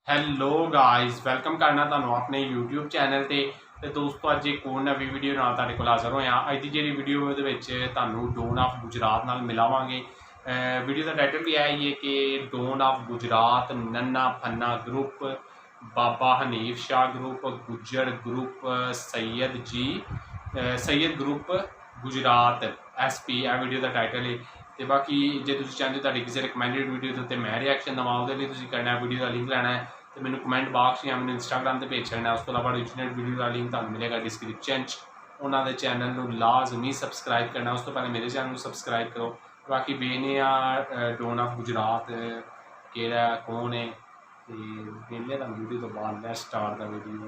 Hello guys welcome ਕਰਨਾ ਤੁਹਾਨੂੰ ਆਪਣੇ YouTube ਚੈਨਲ ਤੇ ਦੋਸਤੋ ਅੱਜ ਇੱਕ ਹੋਰ ਨਵੀਂ ਵੀਡੀਓ ਨਾਲ ਤੁਹਾਡੇ ਕੋਲ ਹਾਜ਼ਰ ਹੋਇਆ। ਅੱਜ ਦੀ ਜਿਹੜੀ ਵੀਡੀਓ ਦੇ ਵਿੱਚ ਤੁਹਾਨੂੰ ਡੋਨ ਆਫ ਗੁਜਰਾਤ ਨਾਲ ਮਿਲਾਵਾਂਗੇ। ਵੀਡੀਓ ਦਾ ਟਾਈਟਲ ਵੀ ਹੈ ਕਿ don of Gujarat, Nanna Fanna group, Baba Hanif Shah group, Gujjar group, Syed group Gujarat SP ਇਹ ਵੀਡੀਓ ਦਾ ਟਾਈਟਲ ਹੈ। तो बाकी जे तुसीं चाहते हो किसी रिकमेंडेड वीडियो के उत्ते मैं रिएक्शन देवां उहदे लई तुसीं करना वीडियो का लिंक लैना है तो मैंने कमेंट बॉक्स या मैंने इंस्टाग्राम पर भेज छड़ना। उस तो इलावा ओरिजिनल वीडियो का लिंक तुहानूं मिलेगा डिस्क्रिप्शन च। उन्होंने चैनल को लाजमी सबसक्राइब करना। उस तो पहले मेरे चैनल को सबसक्राइब करो। बाकी बेने आ डोन ऑफ गुजरात केड़ा कौन है तो वेले तुहानूं वीडियो तो बाद मैं स्टार्ट दा वीडियो।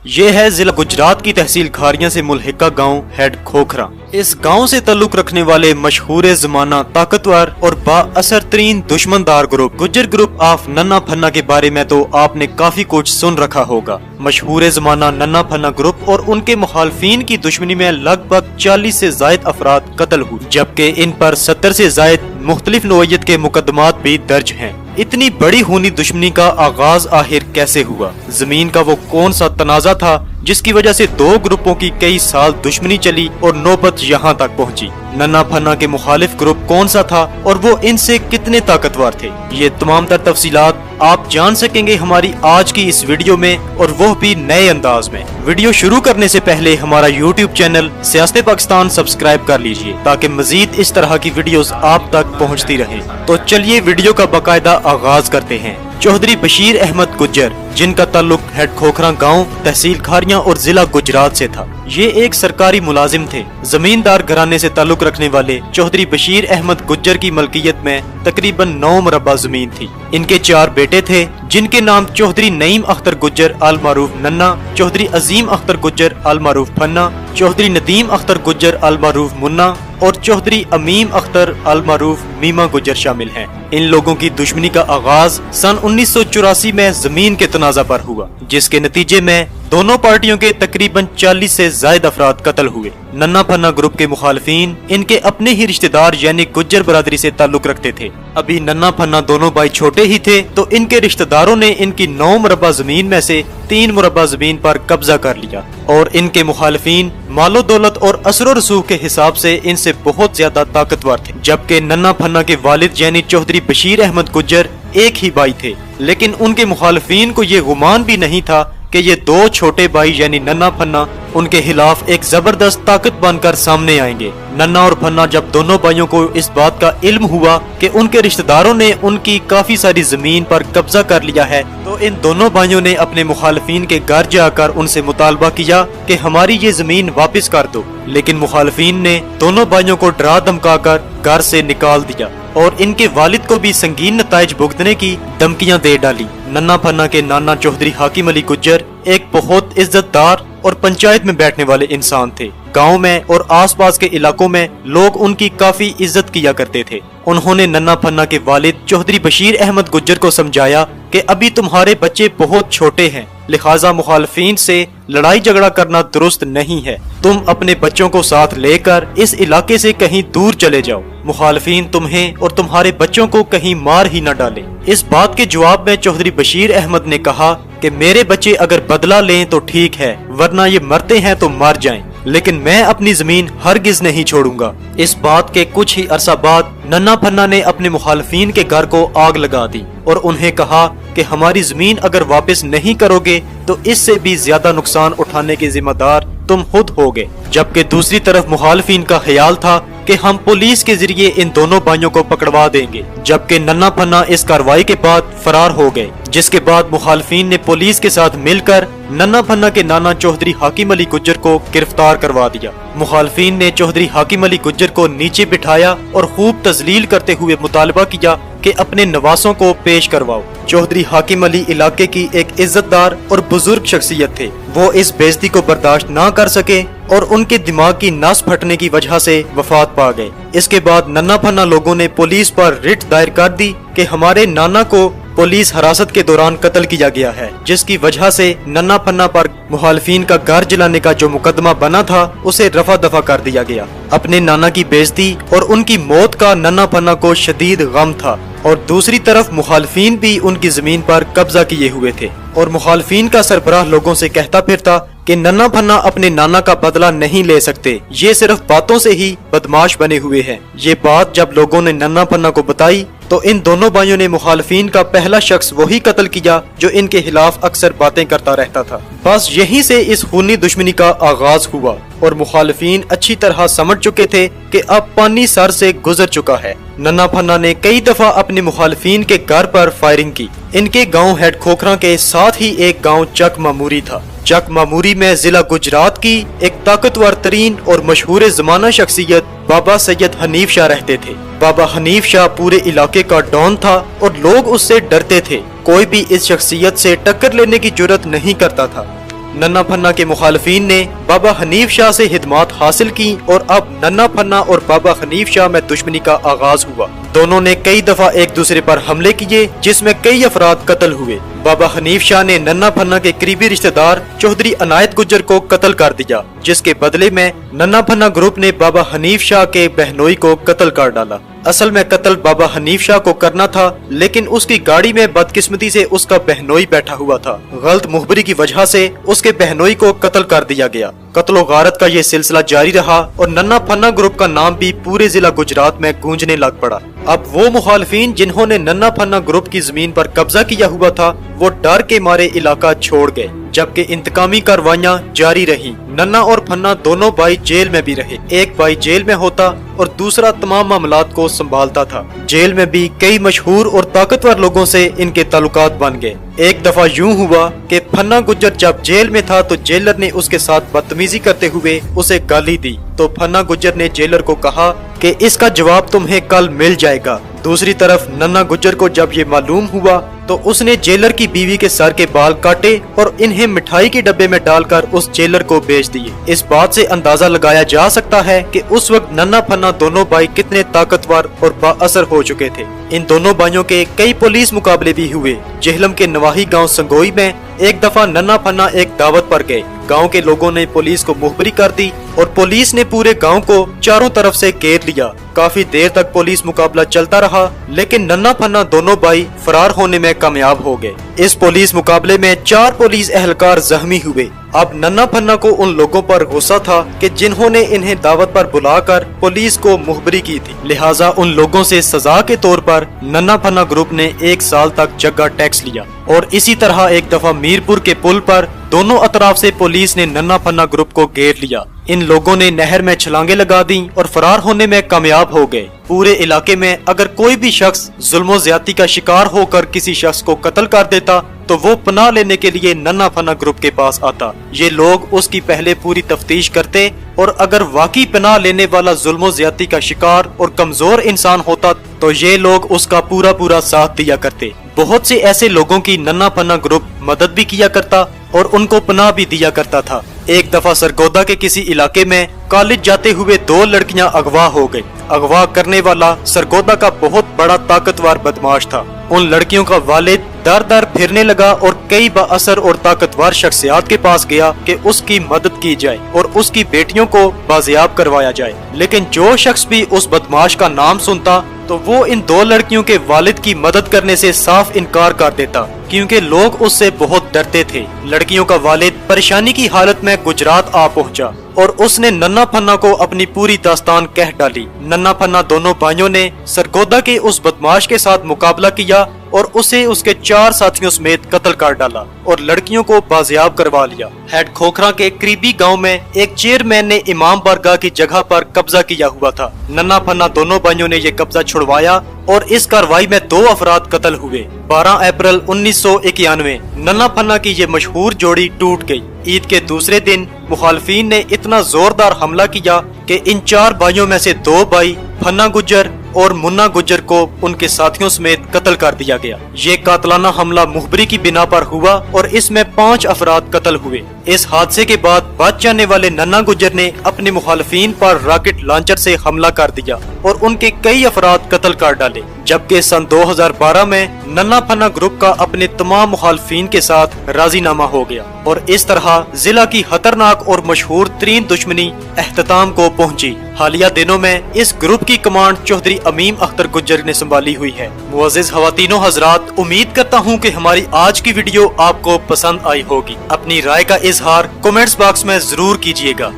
ये है जिला गुजरात की तहसील खारियां से मुल्हिका गांव हेड खोखरा। इस गांव से ताल्लुक रखने वाले मशहूर जमाना ताकतवर और बाअसर तरीन दुश्मनदार ग्रुप गुज्जर ग्रुप ऑफ नन्ना फन्ना के बारे में तो आपने काफी कुछ सुन रखा होगा। मशहूर जमाना नन्ना फन्ना ग्रुप और उनके मुखालफिन की दुश्मनी में लगभग 40 से जायद अफराद कत्ल हुए, जबकि इन पर 70 से जायद मुख्तलिफ नौइयत के मुकदमात भी दर्ज हैं। इतनी बड़ी खूनी दुश्मनी का आगाज आखिर कैसे हुआ? जमीन का वो कौन सा तनाजा था जिसकी वजह से दो ग्रुपों की कई साल दुश्मनी चली और नौबत यहाँ तक पहुँची? नन्ना फन्ना के मुखालिफ ग्रुप कौन सा था और वो इनसे कितने ताकतवर थे? ये तमाम तर तफसीलात आप जान सकेंगे हमारी आज की इस वीडियो में, और वो भी नए अंदाज में। वीडियो शुरू करने से पहले हमारा YouTube चैनल सियासत पाकिस्तान सब्सक्राइब कर लीजिए ताकि मजीद इस तरह की वीडियोस आप तक पहुंचती रहे। तो चलिए वीडियो का बाकायदा आगाज करते हैं। चौधरी बशीर अहमद गुज्जर, जिनका ताल्लुक हेड खोखरा गांव तहसील खारियां और जिला गुजरात से था, ये एक सरकारी मुलाजिम थे। जमींदार घराने से ताल्लुक रखने वाले चौधरी बशीर अहमद गुज्जर की मलकियत में तकरीबन 9 मुरब्बा जमीन थी। इनके 4 बेटे थे जिनके नाम चौधरी नईम अख्तर गुज्जर अल मारूफ नन्ना, चौधरी अजीम अख्तर गुज्जर अल मारूफ फन्ना, चौधरी नदीम अख्तर गुज्जर अल मारूफ मुन्ना और चौधरी अमीम अख्तर अल मारूफ मीमा गुज्जर शामिल हैं। इन लोगों की दुश्मनी का आगाज सन 1984 में जमीन के तनाजा पर हुआ, जिसके नतीजे में दोनों पार्टियों के तकरीबन 40 से जायद अफराद कत्ल हुए। नन्ना फन्ना ग्रुप के मुखालफिन इनके अपने ही रिश्तेदार यानी गुज्जर बरादरी से ताल्लुक रखते थे। अभी नन्ना फन्ना दोनों भाई छोटे ही थे तो इनके रिश्तेदारों ने इनकी 9 मुरब्बा जमीन में से 3 मुरब्बा जमीन पर कब्जा कर लिया और इनके मुखालफिन मालो दौलत और असर रसूख के हिसाब से इनसे बहुत ज्यादा ताकतवर थे। जबकि नन्ना फन्ना के वालिद यानी चौधरी बशीर अहमद गुज्जर एक ही भाई थे, लेकिन उनके मुखालफिन को ये गुमान भी नहीं था कि ये 2 छोटे भाई यानी नन्ना फन्ना उनके खिलाफ एक जबरदस्त ताकत बनकर सामने आएंगे। नन्ना और फन्ना जब दोनों भाइयों को इस बात का इल्म हुआ कि उनके रिश्तेदारों ने उनकी काफी सारी जमीन पर कब्जा कर लिया है, तो इन दोनों भाइयों ने अपने मुखालफिन के घर जाकर उनसे मुतालबा किया कि हमारी ये जमीन वापस कर दो। लेकिन मुखालफिन ने दोनों भाइयों को डरा धमका कर घर से निकाल दिया और इनके वालिद को भी संगीन नताइज भुगतने की धमकियां दे डाली। नन्ना फन्ना के नाना चौधरी हाकिम अली गुज्जर एक बहुत इज्जतदार और पंचायत में बैठने वाले इंसान थे। गांव में और आसपास के इलाकों में लोग उनकी काफी इज्जत किया करते थे। उन्होंने नन्ना फन्ना के वालिद चौधरी बशीर अहमद गुज्जर को समझाया कि अभी तुम्हारे बच्चे बहुत छोटे हैं, लिहाजा मुखालफिन से लड़ाई झगड़ा करना दुरुस्त नहीं है। तुम अपने बच्चों को साथ लेकर इस इलाके से कहीं दूर चले जाओ। मुखालफिन तुम्हें और तुम्हारे बच्चों को कहीं मार ही न डालें। इस बात के जवाब में चौधरी बशीर अहमद ने कहा कि मेरे बच्चे अगर बदला लें तो ठीक है, वरना ये मरते हैं तो मर जाएं, लेकिन मैं अपनी जमीन हरगिज नहीं छोड़ूंगा। इस बात के कुछ ही अरसा बाद नन्ना फन्ना ने अपने मुखालफिन के घर को आग लगा दी और उन्हें कहा कि हमारी जमीन अगर वापस नहीं करोगे तो इससे भी ज्यादा नुकसान उठाने के जिम्मेदार तुम खुद होगे। जबकि दूसरी तरफ मुखालफिन का ख्याल था कि हम पुलिस के जरिए इन दोनों भाइयों को पकड़वा देंगे। जबकि नन्ना फन्ना इस कार्रवाई के बाद फरार हो गए, जिसके बाद मुखालफिन ने पुलिस के साथ मिलकर नन्ना फन्ना के नाना चौधरी हाकिम अली गुज्जर को गिरफ्तार करवा दिया। मुखालफिन ने चौधरी हाकिम अली गुज्जर को नीचे बिठाया और खूब तजलील करते हुए मुतालबा किया कि अपने नवासों को पेश करवाओ। चौधरी हाकिम अली इलाके की एक इज्जतदार और बुजुर्ग शख्सियत थे। वो इस बेइज्जती को बर्दाश्त ना कर सके और उनके दिमाग की नस फटने की वजह से वफात पा गए। इसके बाद नन्ना फन्ना लोगों ने पुलिस पर रिट दायर कर दी कि हमारे नाना को पुलिस हिरासत के दौरान कत्ल किया गया है, जिसकी वजह से नन्ना फन्ना पर मुखालफिन का घर जलाने का जो मुकदमा बना था उसे रफा दफा कर दिया गया। अपने नाना की बेइज्जती और उनकी मौत का नन्ना फन्ना को शदीद गम था। और दूसरी तरफ मुखालफीन भी उनकी जमीन पर कब्जा किए हुए थे और मुखालफीन का सरबराह लोगों से कहता फिरता कि नन्ना फन्ना अपने नाना का बदला नहीं ले सकते, ये सिर्फ बातों से ही बदमाश बने हुए हैं। ये बात जब लोगों ने नन्ना फन्ना को बताई तो इन दोनों भाइयों ने मुखालफीन का पहला शख्स वही कत्ल किया जो इनके खिलाफ अक्सर बातें करता रहता था। बस यहीं से इस खूनी दुश्मनी का आगाज हुआ और मुखालफीन अच्छी तरह समझ चुके थे कि अब पानी सर से गुजर चुका है। नन्ना फन्ना ने कई दफा अपने मुखालफीन के घर पर फायरिंग की। इनके गांव हेड खोखरा के साथ ही एक गांव चक मामूरी था। चक मामूरी में जिला गुजरात की एक ताकतवर तरीन और मशहूर जमाना शख्सियत बाबा सैयद हनीफ शाह रहते थे। बाबा हनीफ शाह पूरे इलाके का डॉन था और लोग उससे डरते थे। कोई भी इस शख्सियत से टक्कर लेने की जुर्रत नहीं करता था। नन्ना फन्ना के मुखालफीन ने बाबा हनीफ शाह से हिदमात हासिल की और अब नन्ना फन्ना और बाबा हनीफ शाह में दुश्मनी का आगाज हुआ। दोनों ने कई दफा एक दूसरे पर हमले किए जिसमें कई अफराद कत्ल हुए। बाबा हनीफ शाह ने नन्ना फन्ना के करीबी रिश्तेदार चौधरी अनायत गुज्जर को कत्ल कर दिया, जिसके बदले में नन्ना फन्ना ग्रुप ने बाबा हनीफ शाह के बहनोई को कत्ल कर डाला। असल में कत्ल बाबा हनीफ शाह को करना था, लेकिन उसकी गाड़ी में बदकिस्मती से उसका बहनोई बैठा हुआ था। गलत मुखबरी की वजह से उसके बहनोई को कत्ल कर दिया गया। कत्लो गारत का ये सिलसिला जारी रहा और नन्ना फन्ना ग्रुप का नाम भी पूरे जिला गुजरात में गूंजने लग पड़ा। अब वो मुखालफीन जिन्होंने नन्ना फन्ना ग्रुप की जमीन पर कब्जा किया हुआ था वो डर के मारे इलाका छोड़ गए, जबकि इंतकामी कार्रवाइयां जारी रही। नन्ना और फन्ना दोनों भाई जेल में भी रहे। एक भाई जेल में होता और दूसरा तमाम मामलात को संभालता था। जेल में भी कई मशहूर और ताकतवर लोगों से इनके ताल्लुकात बन गए। एक दफा यूं हुआ कि फन्ना गुज्जर जब जेल में था तो जेलर ने उसके साथ बदतमीजी करते हुए उसे गाली दी, तो फन्ना गुज्जर ने जेलर को कहा कि इसका जवाब तुम्हें कल मिल जाएगा। दूसरी तरफ नन्ना गुज्जर को जब ये मालूम हुआ तो उसने जेलर की बीवी के सर के बाल काटे और इन्हें मिठाई के डब्बे में डालकर उस जेलर को बेच दिए। इस बात से अंदाजा लगाया जा सकता है कि उस वक्त नन्ना फन्ना दोनों भाई कितने ताकतवर और बाअसर हो चुके थे। इन दोनों भाइयों के कई पुलिस मुकाबले भी हुए। जेहलम के नवाही गांव संगोई में एक दफा नन्ना फन्ना एक दावत पर गए। गांव के लोगों ने पुलिस को मुखबरी कर दी और पुलिस ने पूरे गांव को चारों तरफ से घेर लिया। काफी देर तक पुलिस मुकाबला चलता रहा, लेकिन नन्ना फन्ना दोनों भाई फरार होने में कामयाब हो गए। इस पुलिस मुकाबले में 4 पुलिस एहलकार जख्मी हुए। अब नन्ना फन्ना को उन लोगों पर गुस्सा था कि जिन्होंने इन्हें दावत पर बुलाकर पुलिस को मुखबरी की थी, लिहाजा उन लोगों से सजा के तौर पर नन्ना फन्ना ग्रुप ने 1 साल तक जगह टैक्स लिया। और इसी तरह एक दफा मीरपुर के पुल पर दोनों अतराफ से पुलिस ने नन्ना फन्ना ग्रुप को घेर लिया। इन लोगों ने नहर में छलांगे लगा दी और फरार होने में कामयाब हो गए। पूरे इलाके में अगर कोई भी शख्स जुल्म ज्यादती का शिकार होकर किसी शख्स को कत्ल कर देता तो वो पनाह लेने के लिए नन्ना फन्ना ग्रुप के पास आता। ये लोग उसकी पहले पूरी तफ्तीश करते और अगर वाकई पनाह लेने वाला जुल्म ज्यादती का शिकार और कमजोर इंसान होता तो ये लोग उसका पूरा साथ दिया करते। बहुत से ऐसे लोगों की नन्ना फन्ना ग्रुप मदद भी किया करता और उनको पनाह भी दिया करता था। एक दफा सरगोदा के किसी इलाके में कॉलेज जाते हुए 2 लड़कियां अगवा हो गई। अगवा करने वाला सरगोदा का बहुत बड़ा ताकतवर बदमाश था। उन लड़कियों का वालिद दर दर फिरने लगा और कई बाअसर और ताकतवर शख्सियात के पास गया कि उसकी मदद की जाए और उसकी बेटियों को बाजियाब करवाया जाए। लेकिन जो शख्स भी उस बदमाश का नाम सुनता तो वो इन 2 लड़कियों के वालिद की मदद करने से साफ इनकार कर देता, क्योंकि लोग उससे बहुत डरते थे। लड़कियों का वालिद परेशानी की हालत में गुजरात आ पहुंचा और उसने नन्ना फन्ना को अपनी पूरी दास्तान कह डाली। नन्ना फन्ना दोनों भाइयों ने सरगोदा के उस बदमाश के साथ मुकाबला किया और उसे उसके 4 साथियों समेत कत्ल कर डाला और लड़कियों को बाजियाब करवा लिया। हेड खोखरा के करीबी गांव में एक चेयरमैन ने इमाम बारगाह की जगह पर कब्जा किया हुआ था। नन्ना फन्ना दोनों भाइयों ने ये कब्जा छुड़वाया और इस कार्रवाई में 2 अफराद कत्ल हुए। 12 अप्रैल 1991 नन्ना फन्ना की ये मशहूर जोड़ी टूट गई। ईद के दूसरे दिन मुखालफीन ने इतना जोरदार हमला किया कि इन 4 भाइयों में से 2 भाई फन्ना गुज्जर और मुन्ना गुज्जर को उनके साथियों समेत कत्ल कर दिया गया। ये कातलाना हमला मुखबरी की बिना पर हुआ और इसमें 5 अफराद कत्ल हुए। इस हादसे के बाद बच जाने वाले नन्ना गुज्जर ने अपने मुखालफीन पर रॉकेट लॉन्चर से हमला कर दिया और उनके कई अफराद कत्ल कर डाले, जबकि सन 2012 में नन्ना फन्ना ग्रुप का अपने तमाम मुखालफीन के साथ राजीनामा हो गया और इस तरह जिला की खतरनाक और मशहूर तरीन दुश्मनी अख्ताम को पहुंची। हालिया दिनों में इस ग्रुप की कमांड चौधरी अमीम अख्तर गुज्जर ने संभाली हुई है। मुअज़्ज़िज़ ख़वातीनो हज़रात, उम्मीद करता हूं कि हमारी आज की वीडियो आपको पसंद आई होगी। अपनी राय का इजहार कमेंट्स बॉक्स में जरूर कीजिएगा।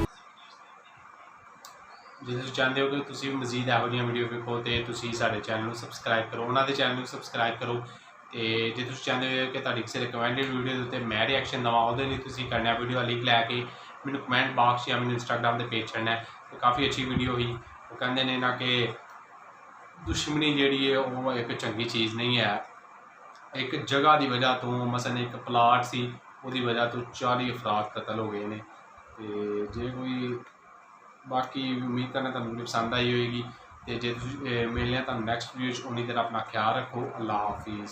ਜੇ ਤੁਸੀਂ ਚਾਹੁੰਦੇ ਹੋ ਕਿ ਤੁਸੀਂ ਮਜ਼ੀਦ ਇਹੋ ਜਿਹੀਆਂ ਵੀਡੀਓ ਵੇਖੋ ਤੇ ਤੁਸੀਂ ਸਾਡੇ ਚੈਨਲ ਨੂੰ ਸਬਸਕ੍ਰਾਈਬ ਕਰੋ, ਉਹਨਾਂ ਦੇ ਚੈਨਲ ਨੂੰ ਸਬਸਕ੍ਰਾਈਬ ਕਰੋ। ਤੇ ਜੇ ਤੁਸੀਂ ਚਾਹੁੰਦੇ ਹੋ ਕਿ ਤੁਹਾਡੀ ਕਿਸੇ ਰਿਕਮੈਂਡਡ ਵੀਡੀਓ ਦੇ ਉੱਤੇ ਮੈਂ ਰਿਐਕਸ਼ਨ ਦੇਵਾਂ, ਉਹਦੇ ਲਈ ਤੁਸੀਂ ਕਰਨਾ ਵੀਡੀਓ ਦਾ ਲਿੰਕ ਲੈ ਕੇ ਮੈਨੂੰ ਕਮੈਂਟ ਬਾਕਸ ਜਾਂ ਮੈਨੂੰ ਇੰਸਟਾਗ੍ਰਾਮ ਦੇ ਪੇਜ ਛੱਡਣਾ। ਤੇ ਕਾਫੀ ਅੱਛੀ ਵੀਡੀਓ ਹੀ। ਉਹ ਕਹਿੰਦੇ ਨੇ ਨਾ ਕਿ ਦੁਸ਼ਮਣੀ ਜਿਹੜੀ ਹੈ ਉਹ ਇੱਕ ਚੰਗੀ ਚੀਜ਼ ਨਹੀਂ ਹੈ। ਇੱਕ ਜਗ੍ਹਾ ਦੀ ਵਜ੍ਹਾ ਤੋਂ, ਮਸਲਨ ਇੱਕ ਪਲਾਟ ਸੀ, ਉਹਦੀ ਵਜ੍ਹਾ ਤੋਂ 40 ਅਫਰਾਦ ਕਤਲ ਹੋ ਗਏ ਨੇ। ਤੇ ਜੇ ਕੋਈ बाकी उम्मीद करना तुहानूं वीडियो पसंद आई होएगी। तो जे तुसीं मिलने तुहानूं नैक्सट वीडियो च, उन्नी देर अपना ख्याल रखो। अल्लाह हाफिज़।